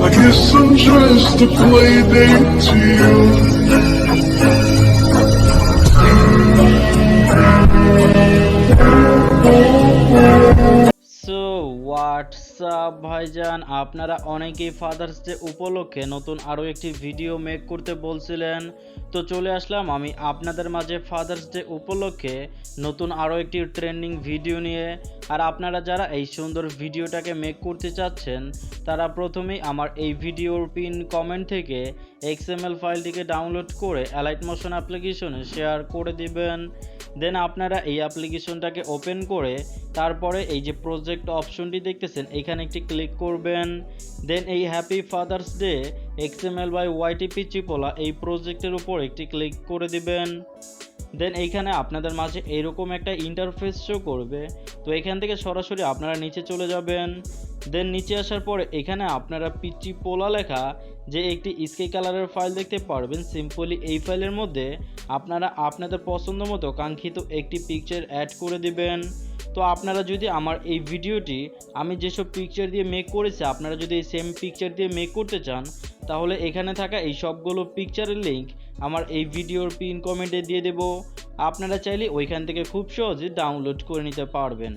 I guess I'm just a play date to you. So WhatsApp ভাইজান, আপনারা অনেকেই father's day উপলক্ষে নতুন আরও একটি ভিডিও মেক করতে বলছিলেন। তো চলে আসলাম আমি আপনাদের মাঝে ফাদার্স ডে উপলক্ষে নতুন আরও একটি ট্রেন্ডিং ভিডিও নিয়ে। আর আপনারা যারা এই সুন্দর ভিডিওটাকে মেক করতে চাচ্ছেন তারা প্রথমেই আমার এই ভিডিওর পিন কমেন্ট থেকে XML ফাইলটিকে ডাউনলোড করে অ্যালাইট মোশন অ্যাপ্লিকেশনে শেয়ার করে দিবেন। দেন আপনারা এই অ্যাপ্লিকেশনটাকে ওপেন করে তারপরে এই যে প্রজেক্ট অপশনটি দেখতেছেন এখানে একটি ক্লিক করবেন। দেন এই happy Father's Day XML by YT পিচি পোলা এই প্রজেক্টের উপর একটি ক্লিক করে দিবেন। দেন এইখানে আপনাদের মাঝে এরকম একটা ইন্টারফেস শো করবে। তো এখান থেকে সরাসরি আপনারা নিচে চলে যাবেন। দেন নিচে আসার পরে এখানে আপনারা পিচি পোলা লেখা যে একটি স্কাই কালারের ফাইল দেখতে পারবেন। সিম্পলি এই ফাইলের মধ্যে আপনারা আপনাদের পছন্দ মতো কাঙ্ক্ষিত একটি পিকচার অ্যাড করে দিবেন। তো আপনারা যদি আমার এই ভিডিওটি আমি যেসব পিকচার দিয়ে মেক করেছি আপনারা যদি এই সেম পিকচার দিয়ে মেক করতে চান তাহলে এখানে থাকা এই সবগুলো পিকচারের লিঙ্ক আমার এই ভিডিওর পিন কমেন্টে দিয়ে দেব। আপনারা চাইলে ওইখান থেকে খুব সহজে ডাউনলোড করে নিতে পারবেন।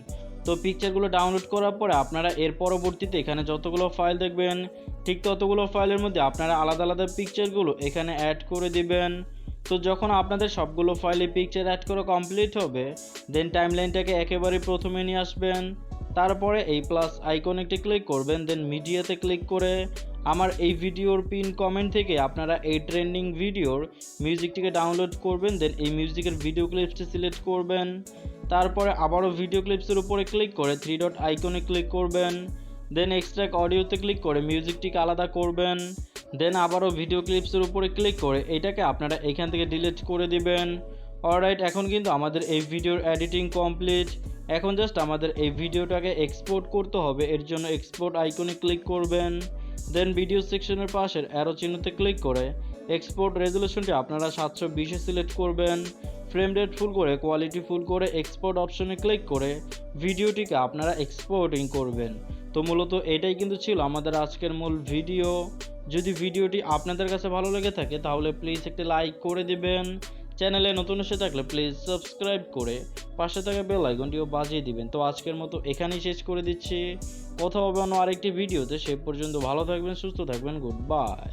তো পিকচারগুলো ডাউনলোড করার পরে আপনারা এর পরবর্তীতে এখানে যতগুলো ফাইল দেখবেন ঠিক ততগুলো ফাইলের মধ্যে আপনারা আলাদা আলাদা পিকচারগুলো এখানে অ্যাড করে দিবেন। তো যখন আপনাদের সবগুলো ফাইলে পিকচার অ্যাড করা কমপ্লিট হবে দেন টাইমলাইনটাকে একেবারে প্রথমে নিয়ে আসবেন। তারপরে এই প্লাস আইকনে একটি ক্লিক করবেন। দেন মিডিয়াতে ক্লিক করে আমার এই ভিডিওর পিন কমেন্ট থেকে আপনারা এই ট্রেন্ডিং ভিডিওর মিউজিকটিকে ডাউনলোড করবেন। দেন এই মিউজিকের ভিডিও ক্লিপসটি সিলেক্ট করবেন। তারপরে আবারও ভিডিও ক্লিপসের উপরে ক্লিক করে 3 ডট আইকনে ক্লিক করবেন। দেন এক্সট্রাক্ট অডিওতে ক্লিক করে মিউজিকটিকে আলাদা করবেন। দেন আবারও ভিডিও ক্লিপসের উপরে ক্লিক করে এটাকে আপনারা এখান থেকে ডিলিট করে দিবেন। অলরাইট, এখন কিন্তু আমাদের এই ভিডিওর এডিটিং কমপ্লিট। এখন জাস্ট আমাদের এই ভিডিওটাকে এক্সপোর্ট করতে হবে। এর জন্য এক্সপোর্ট আইকনে ক্লিক করবেন। দেন ভিডিও সেকশনের পাশের অ্যারো চিহ্নতে ক্লিক করে এক্সপোর্ট রেজুলেশনটি আপনারা 720 সিলেক্ট করবেন। ফ্রেম রেট ফুল করে কোয়ালিটি ফুল করে এক্সপোর্ট অপশনে ক্লিক করে ভিডিওটিকে আপনারা এক্সপোর্টিং করবেন। তো মূলত এটাই কিন্তু ছিল আমাদের আজকের মূল ভিডিও। যদি ভিডিওটি আপনাদের কাছে ভালো লেগে থাকে তাহলে প্লিজ একটি লাইক করে দিবেন। চ্যানেলে নতুন এসে থাকলে প্লিজ সাবস্ক্রাইব করে পাশে থাকা বেল আইকনটিও বাজিয়ে দিবেন। তো আজকের মতো এখানেই শেষ করে দিচ্ছি। কথা হবে অন্য আরেকটি ভিডিওতে। সে পর্যন্ত ভালো থাকবেন, সুস্থ থাকবেন। Good bye.